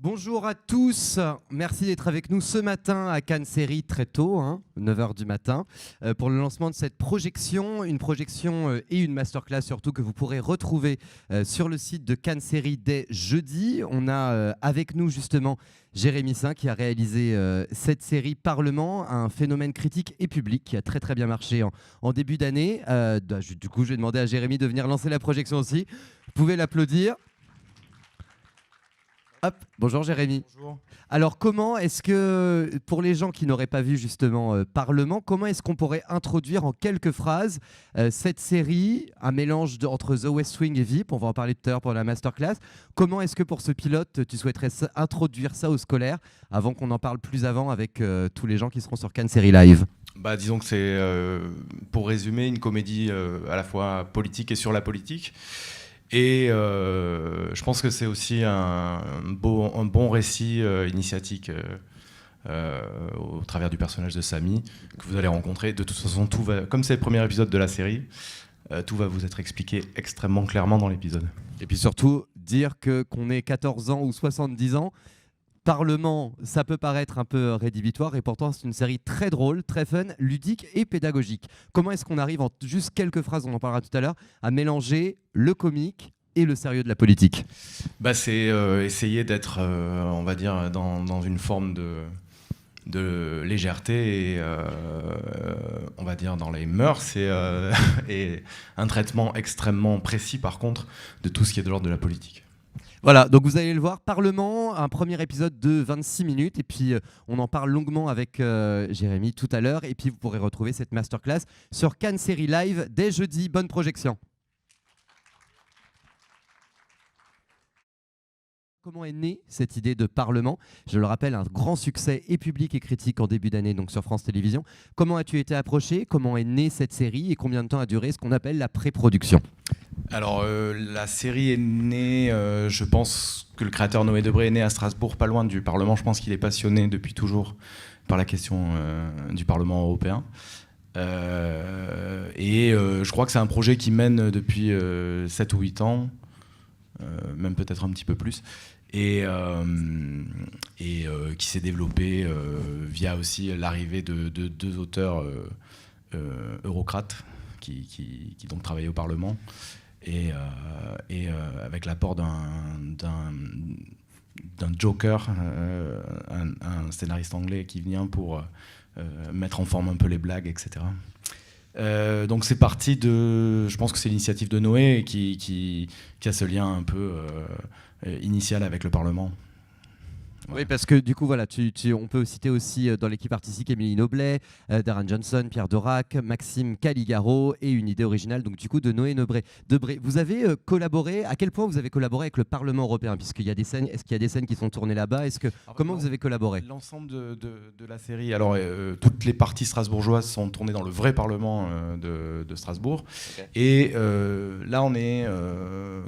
Bonjour à tous, merci d'être avec nous ce matin à Cannes Série très tôt, 9h du matin, pour le lancement de cette projection, une projection et une masterclass surtout que vous pourrez retrouver sur le site de Cannes Série dès jeudi. On a avec nous justement Jérémy Saint qui a réalisé cette série Parlement, un phénomène critique et public qui a très très bien marché en début d'année. Du coup, je vais demander à Jérémy de venir lancer la projection aussi. Vous pouvez l'applaudir. Hop, bonjour Jérémy. Bonjour. Alors comment est-ce que, pour les gens qui n'auraient pas vu justement Parlement, comment est-ce qu'on pourrait introduire en quelques phrases cette série, un mélange entre The West Wing et VIP, on va en parler tout à l'heure pour la masterclass. Comment est-ce que pour ce pilote, tu souhaiterais introduire ça aux scolaires avant qu'on en parle plus avant avec tous les gens qui seront sur Cannes Série Live? Disons que c'est, pour résumer, une comédie à la fois politique et sur la politique. Et je pense que c'est aussi un bon récit initiatique au travers du personnage de Samy que vous allez rencontrer. De toute façon, comme c'est le premier épisode de la série, tout va vous être expliqué extrêmement clairement dans l'épisode. Et puis surtout, dire qu'on ait 14 ans ou 70 ans, Parlement, ça peut paraître un peu rédhibitoire et pourtant c'est une série très drôle, très fun, ludique et pédagogique. Comment est-ce qu'on arrive en juste quelques phrases, on en parlera tout à l'heure, à mélanger le comique et le sérieux de la politique? C'est essayer d'être, on va dire, dans une forme de légèreté et on va dire dans les mœurs et un traitement extrêmement précis par contre de tout ce qui est de l'ordre de la politique. Voilà, donc vous allez le voir, Parlement, un premier épisode de 26 minutes, et puis on en parle longuement avec Jérémy tout à l'heure, et puis vous pourrez retrouver cette masterclass sur Cannes Série Live dès jeudi. Bonne projection. Comment est née cette idée de Parlement? Je le rappelle, un grand succès et public et critique en début d'année donc sur France Télévisions. Comment as-tu été approché? Comment est née cette série et combien de temps a duré ce qu'on appelle la pré-production? Alors la série est née, je pense que le créateur Noé Debré est né à Strasbourg, pas loin du Parlement. Je pense qu'il est passionné depuis toujours par la question du Parlement européen. Je crois que c'est un projet qui mène depuis 7 ou 8 ans, même peut-être un petit peu plus, et qui s'est développé via aussi l'arrivée de 2 auteurs eurocrates qui donc travaillaient au Parlement. Et avec l'apport d'un joker, un scénariste anglais qui vient pour mettre en forme un peu les blagues, etc. Donc c'est parti de... Je pense que c'est l'initiative de Noé qui a ce lien un peu initial avec le Parlement. Ouais. Oui, parce que du coup, voilà, on peut citer aussi dans l'équipe artistique Émilie Noblet, Darren Johnson, Pierre Dorac, Maxime Caligaro et une idée originale donc du coup de Noé Debré. Vous avez collaboré, à quel point vous avez collaboré avec le Parlement européen? Puisqu'il y a des scènes, est-ce qu'il y a des scènes qui sont tournées là-bas? Comment vous avez collaboré? L'ensemble de la série, alors toutes les parties strasbourgeoises sont tournées dans le vrai Parlement de Strasbourg. Okay. Et là,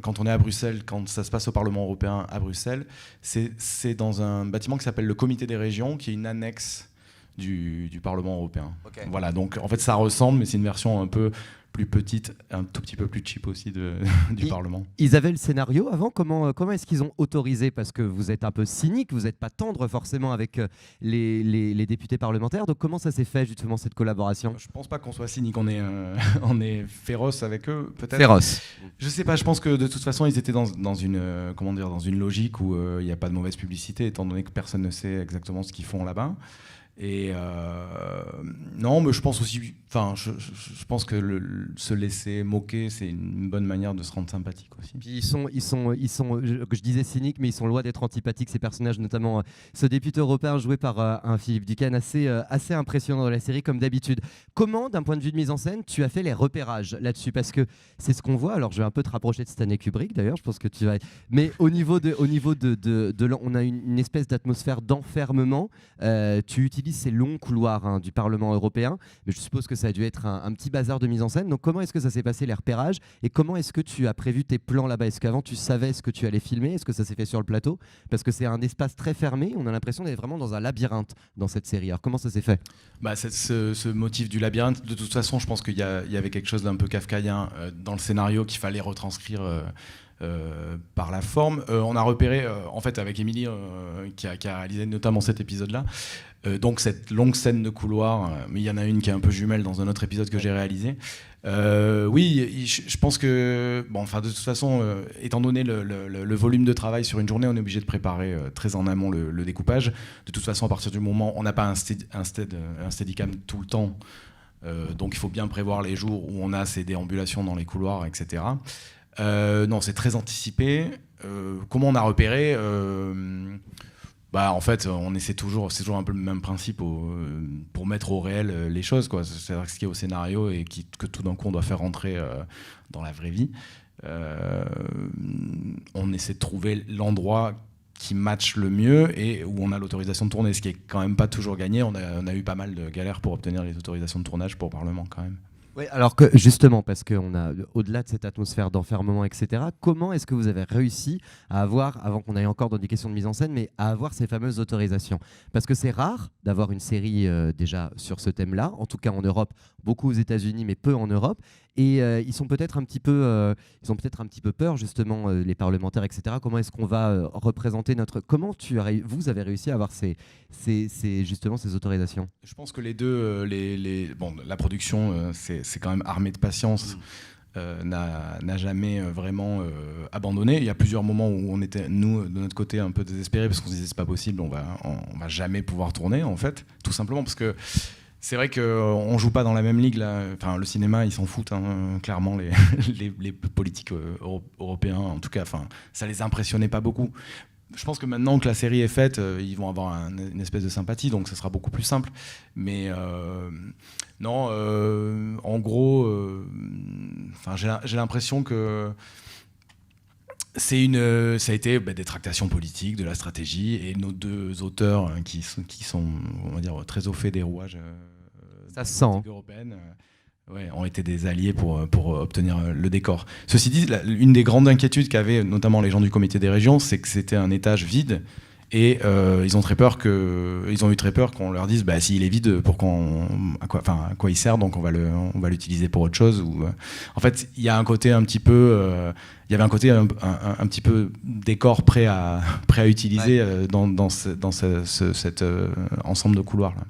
quand on est à Bruxelles, quand ça se passe au Parlement européen à Bruxelles, c'est dans un bâtiment qui s'appelle le Comité des régions, qui est une annexe du Parlement européen. Okay. Voilà, donc en fait ça ressemble, mais c'est une version un peu plus petite, un tout petit peu plus cheap aussi du Parlement. Ils avaient le scénario avant? Comment est-ce qu'ils ont autorisé? Parce que vous êtes un peu cynique, vous n'êtes pas tendre forcément avec les députés parlementaires, donc comment ça s'est fait justement cette collaboration? Je pense pas qu'on soit cynique, on est féroce avec eux, peut-être. Féroce. Je sais pas, je pense que de toute façon ils étaient dans une logique où il n'y a pas de mauvaise publicité, étant donné que personne ne sait exactement ce qu'ils font là-bas. Et non, mais je pense aussi, je pense que se laisser moquer, c'est une bonne manière de se rendre sympathique aussi. Puis je disais cyniques, mais ils sont loin d'être antipathiques, ces personnages, notamment ce député européen joué par un Philippe Duquesne assez impressionnant dans la série, comme d'habitude. Comment, d'un point de vue de mise en scène, tu as fait les repérages là-dessus? Parce que c'est ce qu'on voit, alors je vais un peu te rapprocher de Stanley Kubrick d'ailleurs, je pense que tu vas... Mais au niveau on a une espèce d'atmosphère d'enfermement, tu utilises ces longs couloirs du Parlement européen, mais je suppose que ça a dû être un petit bazar de mise en scène. Donc comment est-ce que ça s'est passé les repérages et comment est-ce que tu as prévu tes plans là-bas? Est-ce qu'avant tu savais ce que tu allais filmer? Est-ce que ça s'est fait sur le plateau? Parce que c'est un espace très fermé, on a l'impression d'être vraiment dans un labyrinthe dans cette série. Alors comment ça s'est fait? Ce motif du labyrinthe, de toute façon je pense qu'il y avait quelque chose d'un peu kafkaïen dans le scénario qu'il fallait retranscrire par la forme. On a repéré, en fait, avec Émilie, qui a réalisé notamment cet épisode-là, donc cette longue scène de couloir, mais il y en a une qui est un peu jumelle dans un autre épisode que j'ai réalisé. Oui, je pense que, de toute façon, étant donné le volume de travail sur une journée, on est obligé de préparer très en amont le découpage. De toute façon, à partir du moment où on n'a pas un steadicam tout le temps, donc il faut bien prévoir les jours où on a ces déambulations dans les couloirs, etc. Non, c'est très anticipé. Comment on a repéré en fait, on essaie toujours, c'est toujours un peu le même principe pour mettre au réel les choses, quoi. C'est-à-dire ce qui est au scénario et que tout d'un coup on doit faire rentrer dans la vraie vie. On essaie de trouver l'endroit qui match le mieux et où on a l'autorisation de tourner, ce qui est quand même pas toujours gagné. On a eu pas mal de galères pour obtenir les autorisations de tournage pour Parlement quand même. Oui, alors que justement, parce qu'on a, au-delà de cette atmosphère d'enfermement, etc., comment est-ce que vous avez réussi à avoir, avant qu'on aille encore dans des questions de mise en scène, mais à avoir ces fameuses autorisations? Parce que c'est rare d'avoir une série déjà sur ce thème-là, en tout cas en Europe, beaucoup aux États-Unis, mais peu en Europe. Et ils sont peut-être un petit peu, ils ont peut-être un petit peu peur, justement, les parlementaires, etc. Comment est-ce qu'on va représenter notre... Comment vous avez réussi à avoir justement ces autorisations? Je pense que les deux, la production, c'est quand même armée de patience. N'a jamais vraiment abandonné. Il y a plusieurs moments où on était, nous, de notre côté, un peu désespérés parce qu'on se disait c'est pas possible, on va jamais pouvoir tourner, en fait, tout simplement parce que c'est vrai qu'on joue pas dans la même ligue là. Enfin, le cinéma, ils s'en foutent, hein, clairement, les politiques européens, en tout cas, enfin, ça les impressionnait pas beaucoup. Je pense que maintenant que la série est faite, ils vont avoir une espèce de sympathie, donc ça sera beaucoup plus simple. Mais non, en gros, j'ai l'impression que ça a été des tractations politiques, de la stratégie, et nos deux auteurs qui sont, on va dire, très au fait des rouages ça se sent européennes. Ont été des alliés pour obtenir le décor. Ceci dit, une des grandes inquiétudes qu'avaient notamment les gens du comité des régions, c'est que c'était un étage vide et ils ont eu très peur qu'on leur dise s'il est vide, à quoi il sert, donc on va l'utiliser pour autre chose. En fait, il y a un côté un petit peu, il y avait un côté un petit peu décor prêt à utiliser dans cet ensemble de couloirs là.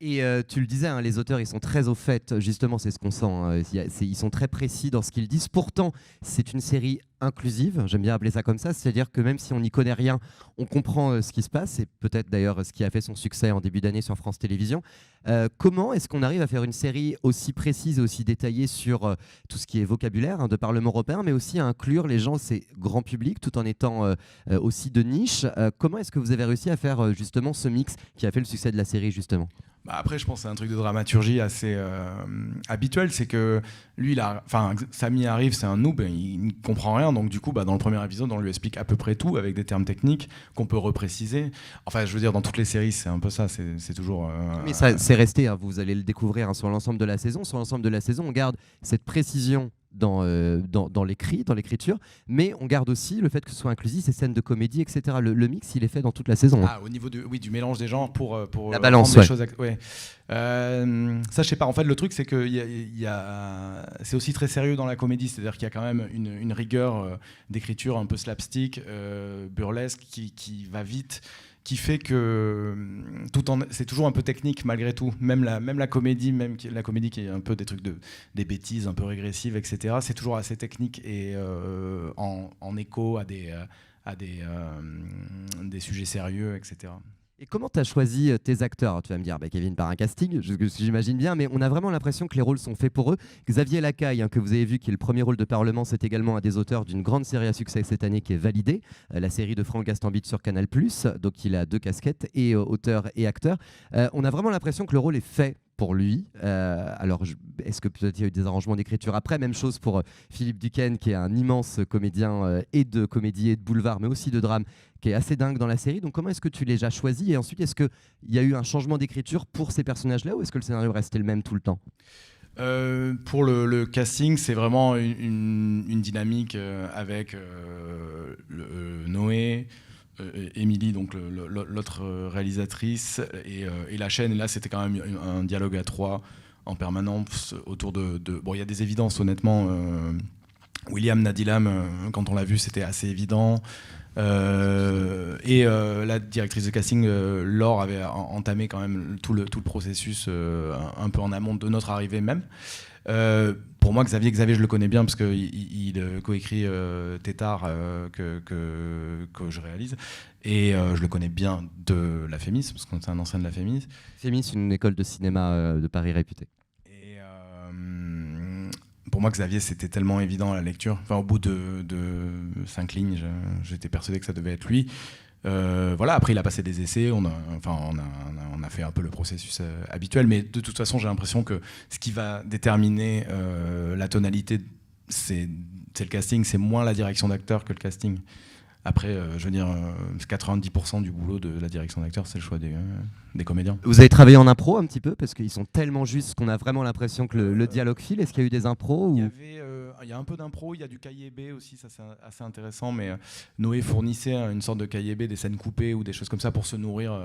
Et tu le disais, hein, les auteurs, ils sont très au fait, justement, c'est ce qu'on sent, hein, ils sont très précis dans ce qu'ils disent. Pourtant, c'est une série inclusive, j'aime bien appeler ça comme ça, c'est-à-dire que même si on n'y connaît rien, on comprend ce qui se passe, c'est peut-être d'ailleurs ce qui a fait son succès en début d'année sur France Télévisions. Comment est-ce qu'on arrive à faire une série aussi précise et aussi détaillée sur tout ce qui est vocabulaire de Parlement européen, mais aussi à inclure les gens, c'est grand public, tout en étant aussi de niche. Comment est-ce que vous avez réussi à faire justement ce mix qui a fait le succès de la série, justement? Après, je pense que c'est un truc de dramaturgie assez habituel, c'est que lui, Samy arrive, c'est un noob, il ne comprend rien, donc du coup, dans le premier épisode, on lui explique à peu près tout avec des termes techniques qu'on peut repréciser. Enfin, je veux dire, dans toutes les séries, c'est un peu ça, c'est toujours... Mais ça, c'est resté, hein, vous allez le découvrir sur l'ensemble de la saison. Sur l'ensemble de la saison, on garde cette précision dans l'écriture, mais on garde aussi le fait que ce soit inclusif, ces scènes de comédie, etc. Le mix, il est fait dans toute la saison. Au niveau du mélange des genres pour la balance, ouais. Choses, ouais. Ça, je sais pas. En fait, le truc, c'est que c'est aussi très sérieux dans la comédie, c'est-à-dire qu'il y a quand même une rigueur d'écriture un peu slapstick, burlesque, qui va vite, qui fait que c'est toujours un peu technique malgré tout. Même la comédie, la comédie qui est un peu des trucs des bêtises un peu régressives, etc. C'est toujours assez technique et en écho à des sujets sérieux, etc. Et comment tu as choisi tes acteurs? Alors, tu vas me dire, Kevin, par un casting, j'imagine bien, mais on a vraiment l'impression que les rôles sont faits pour eux. Xavier Lacaille, que vous avez vu, qui est le premier rôle de Parlement, c'est également un des auteurs d'une grande série à succès cette année qui est Validée, la série de Franck Gastambide sur Canal+. Donc il a 2 casquettes, et auteur et acteur. On a vraiment l'impression que le rôle est fait pour lui. Alors, est-ce que peut-être il y a eu des arrangements d'écriture après? Même chose pour Philippe Duquesne, qui est un immense comédien et de comédie et de boulevard, mais aussi de drame, qui est assez dingue dans la série. Donc, comment est-ce que tu les as choisis? Et ensuite, est-ce qu'il y a eu un changement d'écriture pour ces personnages-là, ou est-ce que le scénario restait le même tout le temps? Pour le casting, c'est vraiment une dynamique avec Noé, Émilie, donc l'autre réalisatrice, et la chaîne. Et là, c'était quand même un dialogue à 3 en permanence autour de... Bon, il y a des évidences, honnêtement. William Nadilam, quand on l'a vu, c'était assez évident. La directrice de casting, Laure, avait entamé quand même tout le processus un peu en amont de notre arrivée même. Pour moi, Xavier, je le connais bien parce qu'il coécrit Tétard que je réalise. Et je le connais bien de la Fémis, parce qu'on est un ancien de la Fémis. Fémis, une école de cinéma de Paris réputée. Et pour moi, Xavier, c'était tellement évident à la lecture. Enfin, au bout de 5 lignes, j'étais persuadé que ça devait être lui. Voilà, après, il a passé des essais, on a fait un peu le processus habituel, mais de toute façon, j'ai l'impression que ce qui va déterminer la tonalité, c'est le casting, c'est moins la direction d'acteur que le casting. Après, je veux dire, 90% du boulot de la direction d'acteur, c'est le choix des comédiens. Vous avez travaillé en impro un petit peu, parce qu'ils sont tellement justes qu'on a vraiment l'impression que le dialogue file. Est-ce qu'il y a eu des impros Il y a un peu d'impro, il y a du cahier B aussi, ça c'est assez intéressant, mais Noé fournissait une sorte de cahier B, des scènes coupées ou des choses comme ça pour se nourrir.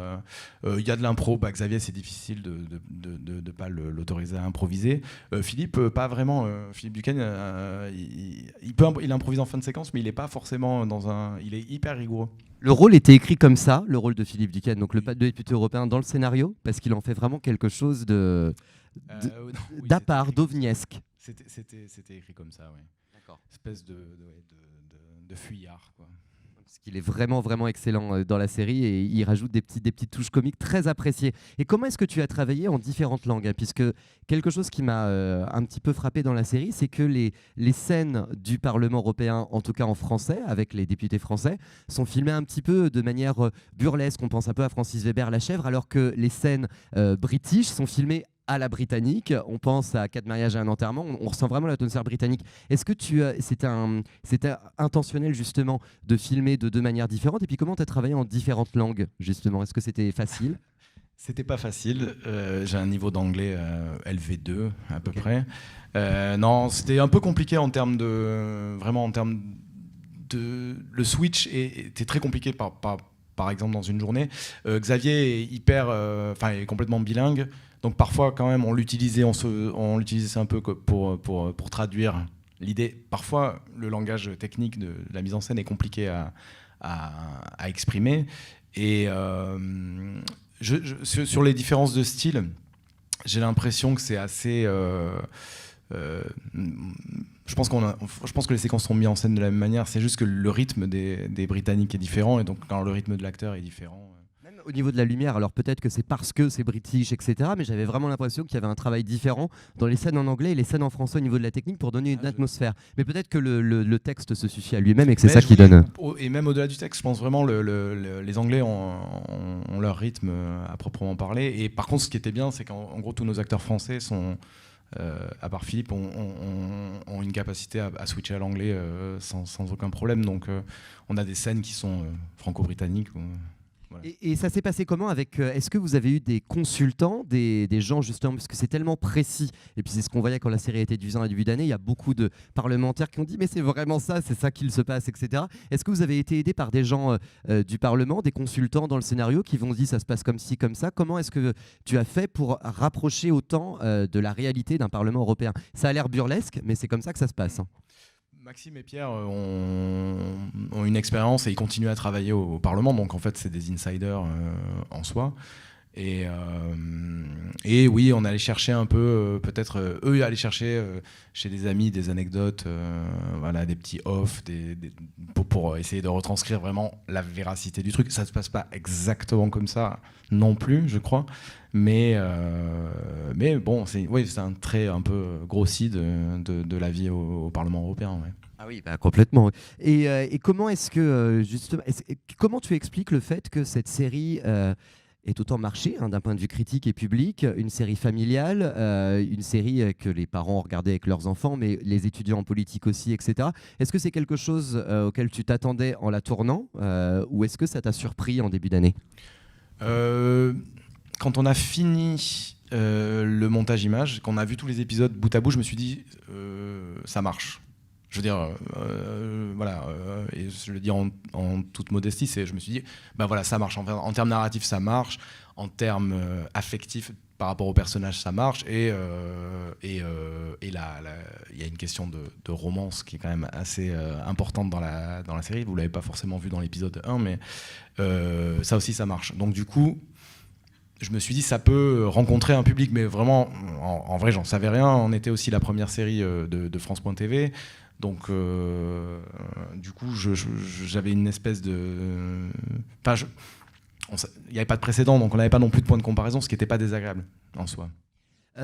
Il y a de l'impro, Xavier, c'est difficile de pas l'autoriser à improviser. Philippe, pas vraiment. Philippe Duquesne, il improvise en fin de séquence, mais il n'est pas forcément il est hyper rigoureux. Le rôle était écrit comme ça, le rôle de Philippe Duquesne, donc le député européen, dans le scénario, parce qu'il en fait vraiment quelque chose d'à part, d'ovniesque. C'était écrit comme ça, oui. D'accord. Espèce de fuyard, quoi. Parce qu'il est vraiment, vraiment excellent dans la série et il rajoute des petites touches comiques très appréciées. Et comment est-ce que tu as travaillé en différentes langues, hein, puisque quelque chose qui m'a un petit peu frappé dans la série, c'est que les scènes du Parlement européen, en tout cas en français, avec les députés français, sont filmées un petit peu de manière burlesque. On pense un peu à Francis Weber, La Chèvre, alors que les scènes british sont filmées à la britannique. On pense à 4 mariages et un enterrement, on ressent vraiment l'atmosphère britannique. Est-ce que c'était intentionnel justement de filmer de deux manières différentes, et puis comment tu as travaillé en différentes langues justement? Est-ce que c'était facile? C'était pas facile, j'ai un niveau d'anglais LV2 à peu près. Non, c'était un peu compliqué en termes de... Le switch était très compliqué par exemple dans une journée. Xavier est complètement bilingue. Donc parfois, quand même, on l'utilisait un peu pour traduire l'idée. Parfois, le langage technique de la mise en scène est compliqué à exprimer. Et sur les différences de style, j'ai l'impression que c'est assez... je pense que les séquences sont mises en scène de la même manière. C'est juste que le rythme des Britanniques est différent. Et donc, quand le rythme de l'acteur est différent... Au niveau de la lumière, alors peut-être que c'est parce que c'est british, etc. Mais j'avais vraiment l'impression qu'il y avait un travail différent dans les scènes en anglais et les scènes en français au niveau de la technique pour donner une atmosphère. Mais peut-être que le texte se suffit à lui-même et que c'est ça qui donne... Et même au-delà du texte, je pense vraiment les Anglais ont leur rythme à proprement parler. Et par contre, ce qui était bien, c'est qu'en gros, tous nos acteurs français sont... à part Philippe, ont une capacité à switcher à l'anglais sans aucun problème. Donc on a des scènes qui sont franco-britanniques. Voilà. Et ça s'est passé comment avec... Est-ce que vous avez eu des consultants, des gens justement, parce que c'est tellement précis, et puis c'est ce qu'on voyait quand la série a été diffusée en début d'année, il y a beaucoup de parlementaires qui ont dit mais c'est vraiment ça, c'est ça qu'il se passe, etc. Est-ce que vous avez été aidé par des gens du Parlement, des consultants dans le scénario qui vont dire ça se passe comme ci, comme ça? Comment est-ce que tu as fait pour rapprocher autant de la réalité d'un Parlement européen? Ça a l'air burlesque, mais c'est comme ça que ça se passe, hein. Maxime et Pierre ont une expérience et ils continuent à travailler au Parlement, donc en fait c'est des insiders en soi. Et oui, on allait chercher un peu, peut-être eux allaient chercher chez des amis des anecdotes, voilà, des petits off, pour essayer de retranscrire vraiment la véracité du truc. Ça ne se passe pas exactement comme ça non plus, je crois. Mais bon, c'est un trait un peu grossi de la vie au Parlement européen. Ouais. Ah oui, bah complètement. Et comment est-ce que, justement, comment tu expliques le fait que cette série est autant marché d'un point de vue critique et public, une série familiale, une série que les parents ont regardé avec leurs enfants, mais les étudiants en politique aussi, etc. Est-ce que c'est quelque chose auquel tu t'attendais en la tournant, ou est-ce que ça t'a surpris en début d'année? Quand on a fini le montage image, qu'on a vu tous les épisodes bout à bout, je me suis dit ça marche. Je veux dire, voilà, et je le dis en toute modestie, je me suis dit, bah voilà, ça marche. En termes narratifs, ça marche. En termes affectifs, par rapport au personnage, ça marche. Et il y a une question de romance qui est quand même assez importante dans la série. Vous ne l'avez pas forcément vu dans l'épisode 1, mais ça aussi, ça marche. Donc du coup, je me suis dit, ça peut rencontrer un public, mais vraiment, en vrai, j'en savais rien. On était aussi la première série de France.tv. Donc, du coup, j'avais une espèce de... Enfin, il n'y avait pas de précédent, donc on n'avait pas non plus de point de comparaison, ce qui n'était pas désagréable en soi.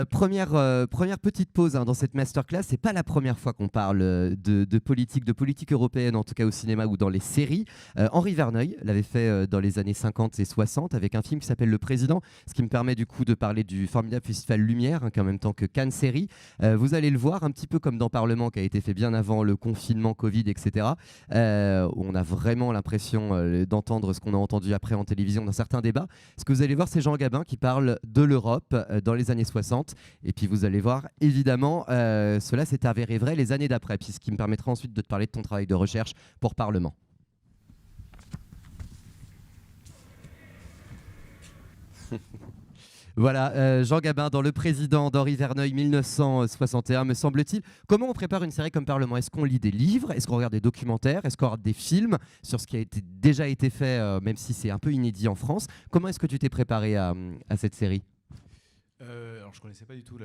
Première petite pause dans cette masterclass. C'est pas la première fois qu'on parle de politique européenne, en tout cas au cinéma ou dans les séries. Henri Verneuil l'avait fait dans les années 50 et 60 avec un film qui s'appelle Le Président, ce qui me permet du coup de parler du formidable festival Lumière, qui en même temps que Cannes Série. Vous allez le voir, un petit peu comme dans Parlement, qui a été fait bien avant le confinement, Covid, etc. Où on a vraiment l'impression d'entendre ce qu'on a entendu après en télévision dans certains débats. Ce que vous allez voir, c'est Jean Gabin qui parle de l'Europe dans les années 60. Et puis vous allez voir, évidemment, cela s'est avéré vrai les années d'après, puis ce qui me permettra ensuite de te parler de ton travail de recherche pour Parlement. Voilà, Jean Gabin dans Le Président d'Henri Verneuil, 1961, me semble-t-il. Comment on prépare une série comme Parlement? Est-ce qu'on lit des livres? Est-ce qu'on regarde des documentaires? Est-ce qu'on regarde des films sur ce qui a déjà été fait, même si c'est un peu inédit en France? Comment est-ce que tu t'es préparé à cette série? Alors je connaissais pas du tout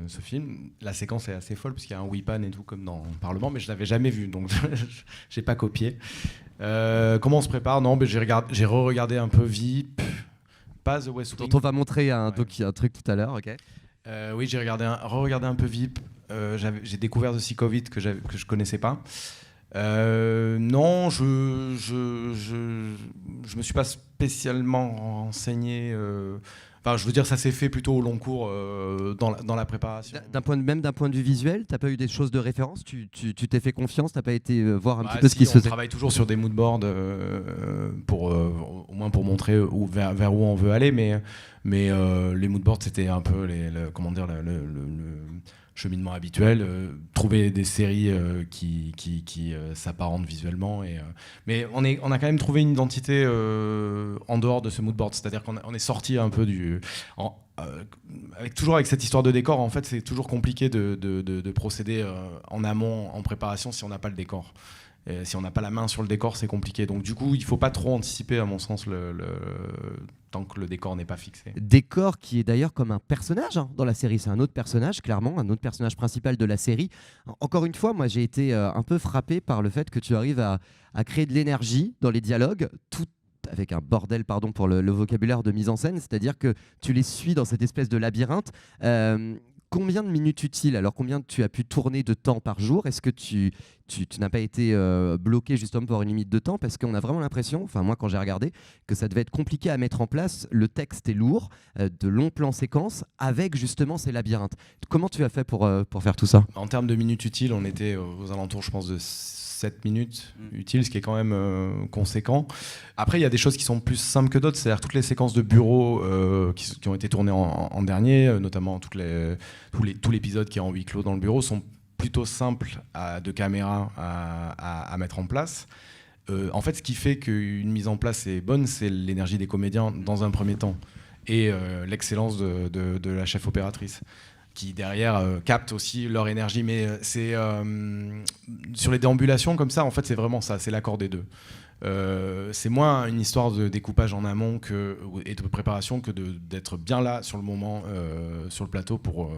ce film. La séquence est assez folle parce qu'il y a un Weepan et tout comme dans Parlement, mais je l'avais jamais vu, donc j'ai pas copié. Comment on se prépare? Non, j'ai re-regardé un peu VIP, pas The West Wing. Dont on va montrer un truc tout à l'heure, ok. Oui, j'ai re-regardé un peu VIP. J'ai découvert The Sick of It que je connaissais pas. Non, je me suis pas spécialement renseigné. Enfin, je veux dire, ça s'est fait plutôt au long cours dans la préparation. Même d'un point de vue visuel, t'as pas eu des choses de référence? Tu t'es fait confiance? T'as pas été voir un petit peu ce qui se faisait? On travaille toujours sur des moodboards au moins pour montrer vers où on veut aller, mais les moodboards c'était un peu le cheminement habituel, trouver des séries qui s'apparentent visuellement. Mais on a quand même trouvé une identité en dehors de ce moodboard, c'est-à-dire qu'on est sorti un peu toujours avec cette histoire de décor. En fait, c'est toujours compliqué de procéder en amont, en préparation, si on n'a pas le décor. Si on n'a pas la main sur le décor, c'est compliqué. Donc du coup, il ne faut pas trop anticiper, à mon sens, tant que le décor n'est pas fixé. Décor qui est d'ailleurs comme un personnage dans la série. C'est un autre personnage, clairement, un autre personnage principal de la série. Encore une fois, moi, j'ai été un peu frappé par le fait que tu arrives à créer de l'énergie dans les dialogues, tout avec un bordel, pardon pour le vocabulaire de mise en scène, c'est-à-dire que tu les suis dans cette espèce de labyrinthe. Combien de minutes utiles? Alors, combien tu as pu tourner de temps par jour? Est-ce que tu n'as pas été bloqué justement pour une limite de temps? Parce qu'on a vraiment l'impression, enfin moi quand j'ai regardé, que ça devait être compliqué à mettre en place. Le texte est lourd, de longs plans séquences, avec justement ces labyrinthes. Comment tu as fait pour faire tout ça? En termes de minutes utiles, on était aux alentours, je pense, de 7 minutes utiles, ce qui est quand même conséquent. Après, il y a des choses qui sont plus simples que d'autres, c'est-à-dire toutes les séquences de bureau qui ont été tournées en dernier, notamment tout l'épisode qui est en huis clos dans le bureau, sont plutôt simples de caméra à mettre en place. En fait, ce qui fait qu'une mise en place est bonne, c'est l'énergie des comédiens dans un premier temps et l'excellence de la chef opératrice, qui derrière captent aussi leur énergie. Mais c'est sur les déambulations comme ça, en fait, c'est vraiment ça, c'est l'accord des deux. C'est moins une histoire de découpage en amont et de préparation que d'être bien là sur le moment, sur le plateau pour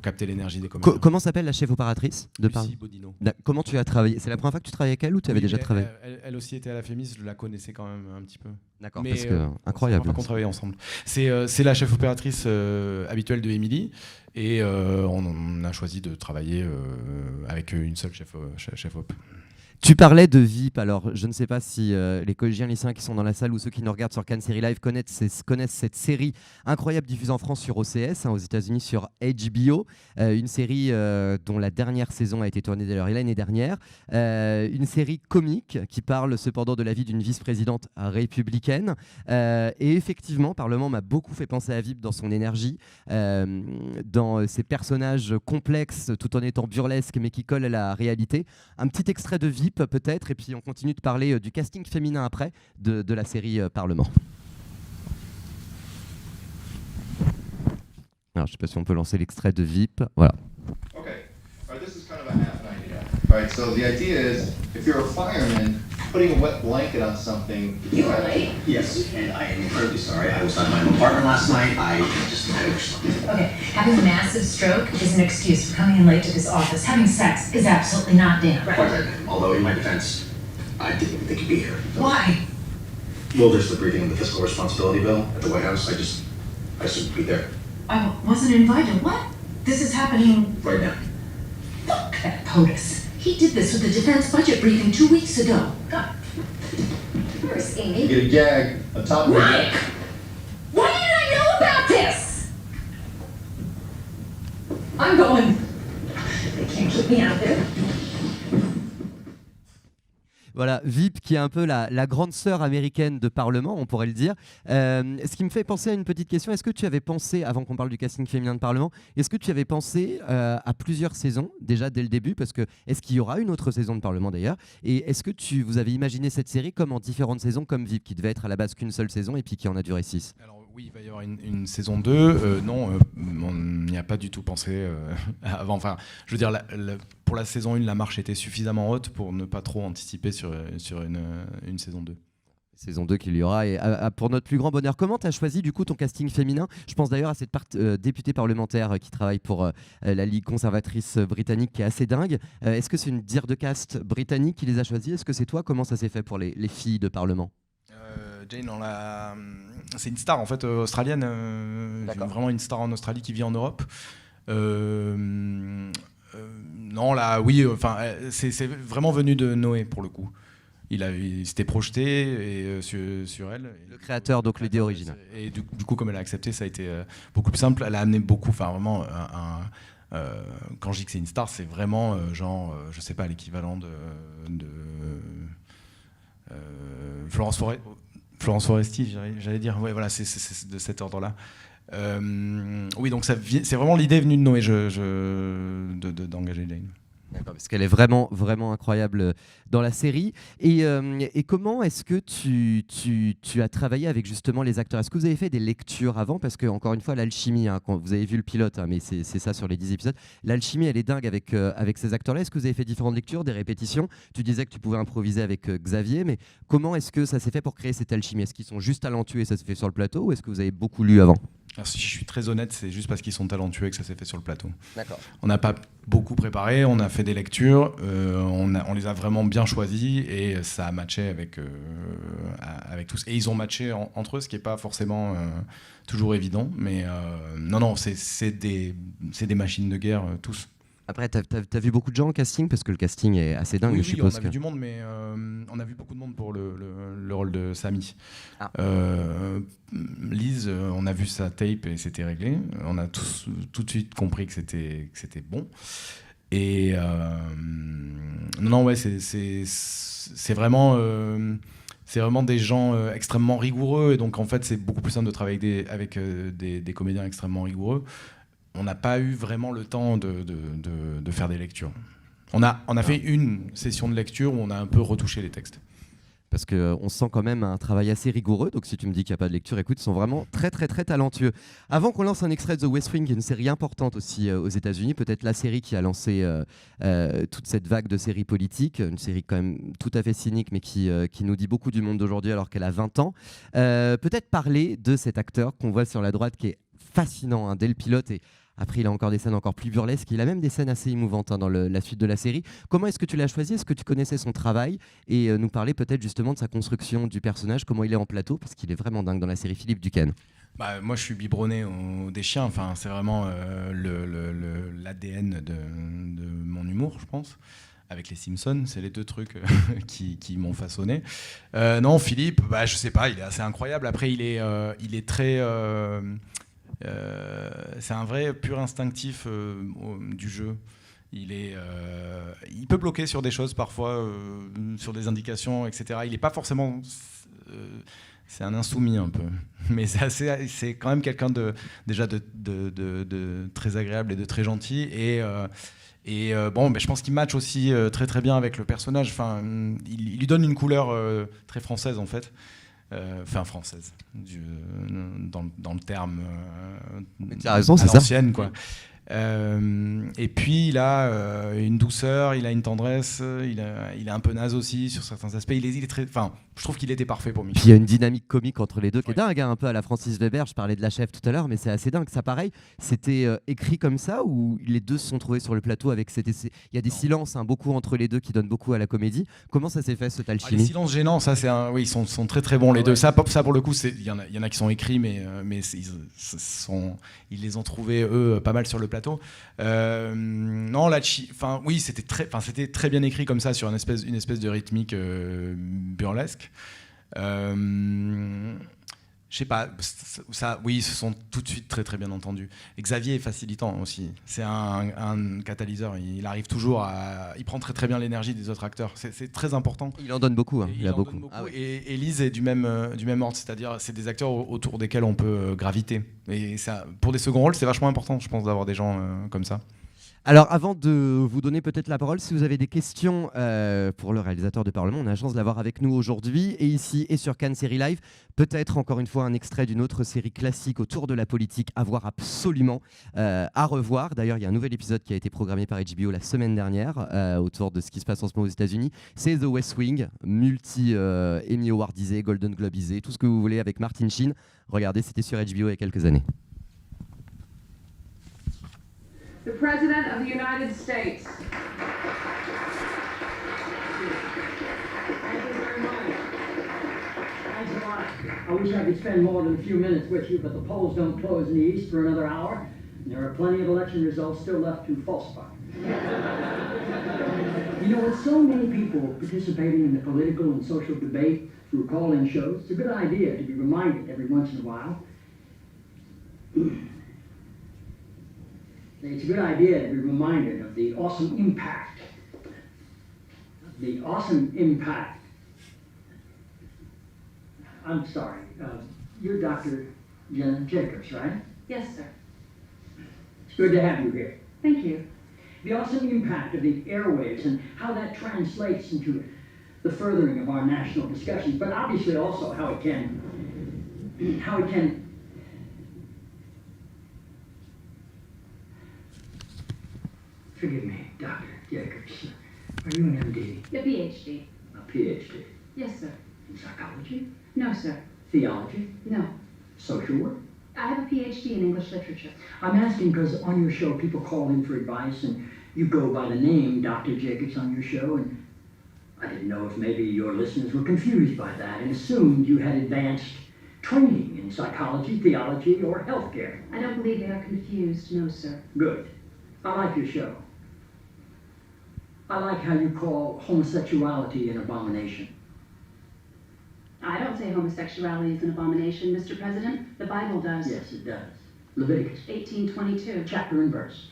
capter l'énergie des comédiens. Comment s'appelle la chef opératrice de Paris? Lucie Bodino. Comment tu as travaillé? C'est la première fois que tu travaillais avec elle ou tu avais déjà travaillé? Elle aussi était à la Fémis, je la connaissais quand même un petit peu. D'accord, parce que incroyable. On travaillait ensemble. C'est la chef opératrice habituelle de Émilie et on a choisi de travailler avec une seule chef op. Tu parlais de VIP, alors je ne sais pas si les collégiens, lycéens qui sont dans la salle ou ceux qui nous regardent sur Cannes Série Live connaissent cette série incroyable diffusée en France sur OCS, aux États-Unis sur HBO, une série dont la dernière saison a été tournée d'ailleurs l'année dernière, une série comique qui parle cependant de la vie d'une vice-présidente républicaine, et effectivement, Parlement m'a beaucoup fait penser à VIP dans son énergie, dans ses personnages complexes tout en étant burlesques mais qui collent à la réalité. Un petit extrait de VIP peut-être, et puis on continue de parler du casting féminin après de la série Parlement. Alors, je ne sais pas si on peut lancer l'extrait de VIP. Voilà. Okay. All right, this is kind of a half an idea. All right, so the idea is, if you're a fireman, putting a wet blanket on something. You were late? Yes, and I am incredibly sorry. I was not in my own apartment last night. I just had a... Okay, having a massive stroke is an excuse for coming in late to this office. Having sex is absolutely not damn. Quite right. Although, in my defense, I didn't even think you'd be here. Why? Well, there's the briefing of the fiscal responsibility bill at the White House. I should be there. I wasn't invited. What? This is happening Right now. Look at POTUS. He did this with the defense budget briefing 2 weeks ago. God. Where's You Amy? get a gag on top of Rick! it. Why didn't I know about this? I'm going. They can't keep me out there. Voilà, VIP qui est un peu la grande sœur américaine de Parlement, on pourrait le dire. Ce qui me fait penser à une petite question. Est-ce que tu avais pensé, avant qu'on parle du casting féminin de Parlement, est-ce que tu avais pensé à plusieurs saisons, déjà dès le début, parce que est-ce qu'il y aura une autre saison de Parlement d'ailleurs? Et est-ce que vous avez imaginé cette série comme en différentes saisons, comme VIP, qui devait être à la base qu'une seule saison et puis qui en a duré 6? Alors oui, il va y avoir une saison 2. Non, on n'y a pas du tout pensé avant. Enfin, je veux dire, pour la saison 1, la marche était suffisamment haute pour ne pas trop anticiper sur une saison 2. Saison 2 qu'il y aura. Et pour notre plus grand bonheur, comment tu as choisi du coup ton casting féminin? Je pense d'ailleurs à cette députée parlementaire qui travaille pour la Ligue conservatrice britannique qui est assez dingue. Est-ce que c'est une dire de cast britannique qui les a choisis? Est-ce que c'est toi? Comment ça s'est fait pour les filles de Parlement? Jane, c'est une star en fait australienne, vraiment une star en Australie qui vit en Europe. Non, là, oui, enfin, c'est vraiment venu de Noé pour le coup. Il s'était projeté sur elle. Le créateur, donc l'idée originale. Et du coup, comme elle a accepté, ça a été beaucoup plus simple. Elle a amené beaucoup, enfin vraiment, quand je dis que c'est une star, c'est vraiment genre, je sais pas, l'équivalent de Florence Foresti, j'allais dire. Ouais, voilà, c'est de cet ordre-là. Oui, donc c'est vraiment l'idée venue de Noé d'engager Jane. D'accord, parce qu'elle est vraiment, vraiment incroyable dans la série. Et comment est-ce que tu as travaillé avec justement les acteurs? Est-ce que vous avez fait des lectures avant? Parce que, encore une fois, l'alchimie, hein, quand vous avez vu le pilote, hein, mais c'est ça sur les 10 épisodes, l'alchimie, elle est dingue avec ces acteurs-là. Est-ce que vous avez fait différentes lectures, des répétitions? Tu disais que tu pouvais improviser avec Xavier, mais comment est-ce que ça s'est fait pour créer cette alchimie? Est-ce qu'ils sont juste talentueux et ça se fait sur le plateau, ou est-ce que vous avez beaucoup lu avant? Alors, si je suis très honnête, c'est juste parce qu'ils sont talentueux que ça s'est fait sur le plateau. D'accord. On n'a pas beaucoup préparé, on a fait des lectures, on les a vraiment bien choisis et ça a matché avec tous. Et ils ont matché entre eux, ce qui n'est pas forcément toujours évident. Mais non, c'est des machines de guerre, tous. Après, t'as vu beaucoup de gens au casting? Parce que le casting est assez dingue, Oui, je suppose. On a vu du monde, mais on a vu beaucoup de monde pour le rôle de Samy. Ah. Lise, on a vu sa tape et c'était réglé. On a tout de suite compris que c'était bon. Et non, ouais, c'est vraiment des gens extrêmement rigoureux. Et donc, en fait, c'est beaucoup plus simple de travailler avec des comédiens extrêmement rigoureux. On n'a pas eu vraiment le temps de faire des lectures. On a fait une session de lecture où on a un peu retouché les textes. Parce qu'on sent quand même un travail assez rigoureux. Donc si tu me dis qu'il n'y a pas de lecture, écoute, ils sont vraiment très très très talentueux. Avant qu'on lance un extrait de The West Wing, qui est une série importante aussi aux États-Unis, peut-être la série qui a lancé toute cette vague de séries politiques, une série quand même tout à fait cynique, mais qui nous dit beaucoup du monde d'aujourd'hui alors qu'elle a 20 ans. Peut-être parler de cet acteur qu'on voit sur la droite qui est fascinant, hein, dès le pilote. Et après, il a encore des scènes encore plus burlesques. Il a même des scènes assez émouvantes, hein, dans la suite de la série. Comment est-ce que tu l'as choisi? Est-ce que tu connaissais son travail? Et nous parler peut-être justement de sa construction du personnage, comment il est en plateau, parce qu'il est vraiment dingue dans la série. Philippe Duquesne. Bah, moi, je suis biberonné des chiens. Enfin, c'est vraiment l'ADN de mon humour, je pense. Avec les Simpsons, c'est les deux trucs qui m'ont façonné. Non, Philippe, bah, je sais pas, il est assez incroyable. Après, il est très... c'est un vrai pur instinctif du jeu. Il peut bloquer sur des choses parfois, sur des indications, etc. Il n'est pas forcément... c'est un insoumis un peu. Mais c'est quand même quelqu'un déjà de très agréable et de très gentil. Bon, je pense qu'il match aussi très très bien avec le personnage. Enfin, il lui donne une couleur très française en fait. enfin française, dans le terme tu as raison, à c'est ça. l'ancienne, quoi. Et puis il a une douceur, il a une tendresse, il est un peu naze aussi sur certains aspects. Il est très, enfin, je trouve qu'il était parfait pour Michel. Puis il y a une dynamique comique entre les deux qui est Ouais. dingue, hein, un peu à la Francis Weber. Je parlais de La Chef tout à l'heure, mais c'est assez dingue. Ça, pareil, c'était écrit comme ça ou les deux se sont trouvés sur le plateau avec il y a des silences, hein, beaucoup entre les deux qui donnent beaucoup à la comédie. Comment ça s'est fait, cette Les alchimie? silences gênants, ça c'est oui, ils sont très très bons les deux. Ça pour le coup, il y en a qui sont écrits, mais ils les ont trouvés eux pas mal sur le plateau. Non, enfin oui, c'était très bien écrit comme ça sur une espèce de rythmique burlesque. Je sais pas, ça, oui, ils se sont tout de suite très très bien entendus. Et Xavier est facilitant aussi. C'est un catalyseur. Il arrive toujours il prend très très bien l'énergie des autres acteurs. C'est très important. Il en donne beaucoup, hein. Et Il a en beaucoup. donne beaucoup. Ah ouais. Et Élise est du même ordre, c'est-à-dire c'est des acteurs autour desquels on peut graviter. Et ça, pour des seconds rôles, c'est vachement important, je pense, d'avoir des gens comme ça. Alors, avant de vous donner peut-être la parole, si vous avez des questions pour le réalisateur de Parlement, on a la chance de l'avoir avec nous aujourd'hui, et ici et sur Cannes Série Live. Peut-être encore une fois un extrait d'une autre série classique autour de la politique à voir absolument, à revoir. D'ailleurs, il y a un nouvel épisode qui a été programmé par HBO la semaine dernière autour de ce qui se passe en ce moment aux États-Unis. C'est The West Wing, multi-Emmy Awardisé, Golden Globisé, tout ce que vous voulez avec Martin Sheen. Regardez, c'était sur HBO il y a quelques années. The President of the United States. Thank you very much. Thanks a lot. I wish I could spend more than a few minutes with you, but the polls don't close in the East for another hour, and there are plenty of election results still left to falsify. You know, with so many people participating in the political and social debate through call-in shows, it's a good idea to be reminded every once in a while. It's a good idea to be reminded of the awesome impact. I'm sorry, you're Dr. Jenna Jacobs, right? Yes, sir. It's good to have you here. Thank you. The awesome impact of the airwaves and how that translates into the furthering of our national discussions, but obviously also how it can forgive me, Dr. Jacobs. Are you an MD? A PhD. A PhD? Yes, sir. In psychology? No, sir. Theology? No. Social work? I have a PhD in English literature. I'm asking because on your show people call in for advice and you go by the name Dr. Jacobs on your show, and I didn't know if maybe your listeners were confused by that and assumed you had advanced training in psychology, theology, or healthcare. I don't believe they are confused, no, sir. Good. I like your show. I like how you call homosexuality an abomination. I don't say homosexuality is an abomination, Mr. President. The Bible does. Yes, it does. Leviticus, 18:22. chapter and verse.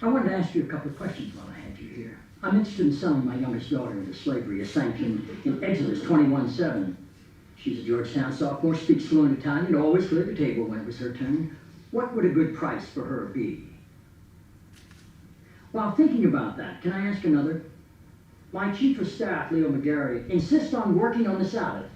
I wanted to ask you a couple of questions while I had you here. I'm interested in selling my youngest daughter into slavery as sanctioned in Exodus 21:7. She's a Georgetown sophomore, speaks fluent Italian, always cleared the table when it was her turn. What would a good price for her be? While thinking about that, can I ask another? My chief of staff, Leo McGarry, insists on working on the Sabbath.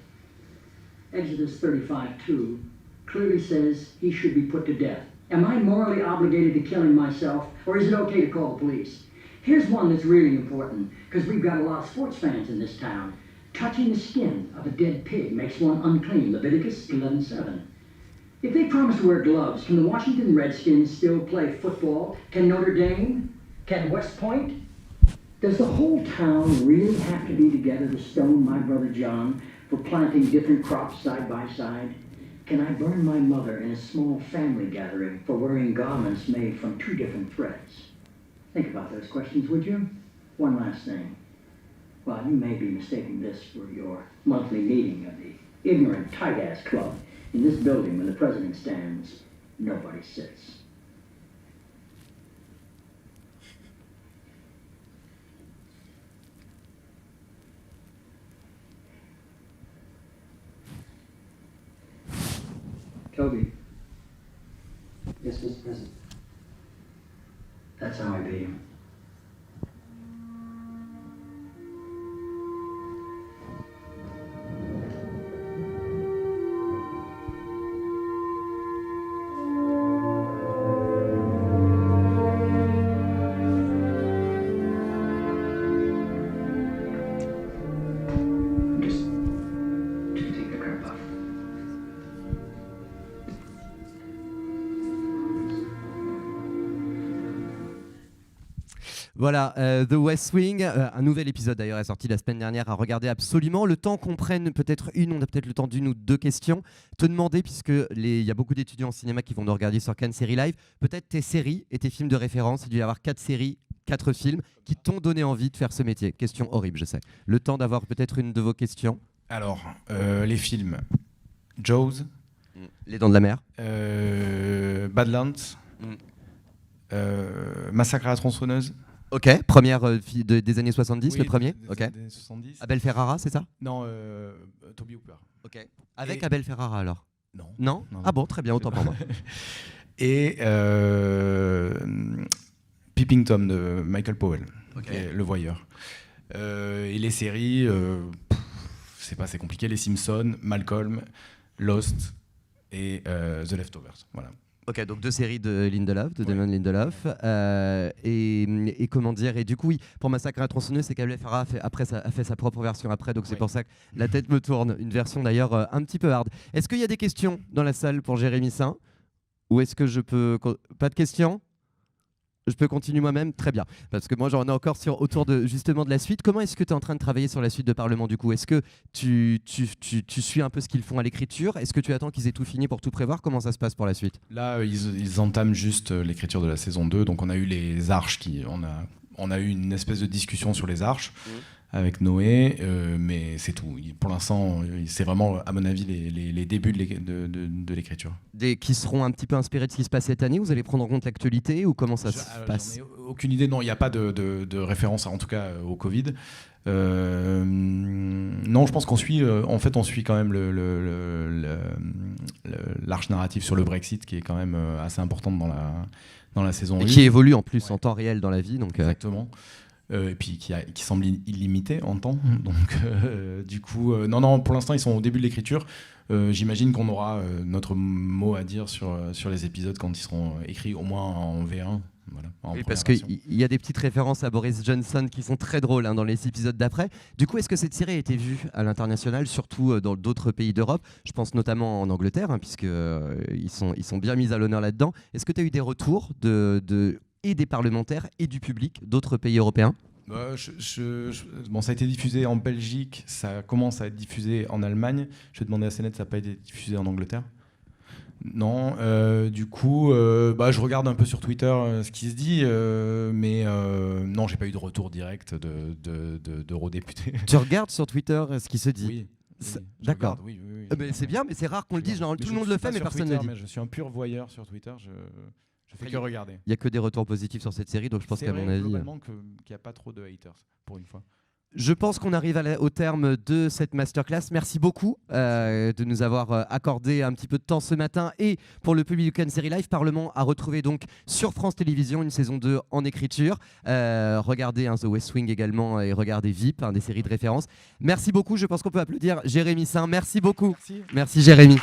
Exodus 35:2 clearly says he should be put to death. Am I morally obligated to kill him myself, or is it okay to call the police? Here's one that's really important, because we've got a lot of sports fans in this town. Touching the skin of a dead pig makes one unclean, Leviticus 11:7. If they promise to wear gloves, can the Washington Redskins still play football? Can Notre Dame? Can West Point? Does the whole town really have to be together to stone my brother John for planting different crops side by side? Can I burn my mother in a small family gathering for wearing garments made from two different threads? Think about those questions, would you? One last thing. Well, you may be mistaking this for your monthly meeting of the Ignorant Tight-Ass Club. In this building, when the president stands, nobody sits. Toby. Yes, Mr. President. That's how I beat him. Voilà, The West Wing, un nouvel épisode d'ailleurs est sorti la semaine dernière à regarder absolument. Le temps qu'on prenne peut-être on a peut-être le temps d'une ou deux questions. Te demander, puisque il y a beaucoup d'étudiants en cinéma qui vont nous regarder sur Cannes Série Live, peut-être tes séries et tes films de référence. Il doit y avoir 4 séries, 4 films qui t'ont donné envie de faire ce métier. Question horrible, je sais. Le temps d'avoir peut-être une de vos questions. Alors, les films. Jaws. Les Dents de la Mer. Badlands. Massacre à la tronçonneuse. Ok, première des années 70, Oui, le premier. des Ok. années 70. Abel Ferrara, c'est ça? Non, Toby Hooper. Ok. Avec Et- Abel Ferrara alors? Non. Non. Non, Ah non. bon, très bien, autant pour moi. Et Peeping Tom de Michael Powell, Ok. et Le Voyeur. Et les séries, c'est compliqué. Les Simpsons, Malcolm, Lost et The Leftovers. Voilà. Ok, donc 2 séries de Lindelof, de Ouais. Damon Lindelof. Et comment dire, et du coup, oui, pour Massacre à la tronçonneuse, c'est qu'Abel Ferrara a fait sa propre version après, donc c'est Ouais. pour ça que la tête me tourne. Une version d'ailleurs un petit peu hard. Est-ce qu'il y a des questions dans la salle pour Jérémy Saint? Ou est-ce que je peux. Pas de questions? Je peux continuer moi-même? Très bien. Parce que moi, j'en ai encore autour de, justement de la suite. Comment est-ce que tu es en train de travailler sur la suite de Parlement du coup? Est-ce que tu suis un peu ce qu'ils font à l'écriture? Est-ce que tu attends qu'ils aient tout fini pour tout prévoir? Comment ça se passe pour la suite? Là, ils entament juste l'écriture de la saison 2. Donc, on a eu les arches on a eu une espèce de discussion sur les arches avec Noé, mais c'est tout. Pour l'instant, c'est vraiment, à mon avis, les débuts de l'écriture. Qui seront un petit peu inspirés de ce qui se passe cette année? Vous allez prendre en compte l'actualité ou comment ça se passe? J'en ai aucune idée. Non, il n'y a pas de référence, en tout cas, au Covid. Non, je pense qu'on suit, on suit quand même l'arche narrative sur le Brexit, qui est quand même assez importante dans la saison 1. Et qui évolue en plus en temps réel dans la vie. Donc, Exactement. Et puis qui semble illimité en temps. Donc, du coup, non, pour l'instant, ils sont au début de l'écriture. J'imagine qu'on aura notre mot à dire sur les épisodes quand ils seront écrits, au moins en V1. Voilà, oui, parce qu'il y a des petites références à Boris Johnson qui sont très drôles dans les épisodes d'après. Du coup, est-ce que cette série a été vue à l'international, surtout dans d'autres pays d'Europe? Je pense notamment en Angleterre, puisqu'ils sont bien mis à l'honneur là-dedans. Est-ce que tu as eu des retours et des parlementaires et du public d'autres pays européens? Bon, ça a été diffusé en Belgique, ça commence à être diffusé en Allemagne. Je vais demander à CNET, ça n'a pas été diffusé en Angleterre? Non, du coup, je regarde un peu sur Twitter ce qui se dit, mais non, j'ai pas eu de retour direct d'eurodéputés. Tu regardes sur Twitter ce qui se dit? Oui. D'accord. Oui, Mais c'est bien, mais c'est rare qu'on le dise. Tout le monde le fait, mais personne ne le dit. Je suis un pur voyeur sur Twitter, je fais que regarder. Il n'y a que des retours positifs sur cette série, donc je pense qu'à mon avis. Globalement, qu'il n'y a pas trop de haters, pour une fois. Je pense qu'on arrive au terme de cette masterclass. Merci beaucoup de nous avoir accordé un petit peu de temps ce matin. Et pour le public du Cannes Série Live, Parlement à retrouver donc sur France Télévisions une saison 2 en écriture. Regardez The West Wing également et regardez VIP, des séries de référence. Merci beaucoup. Je pense qu'on peut applaudir Jérémy Saint. Merci beaucoup. Merci Jérémy.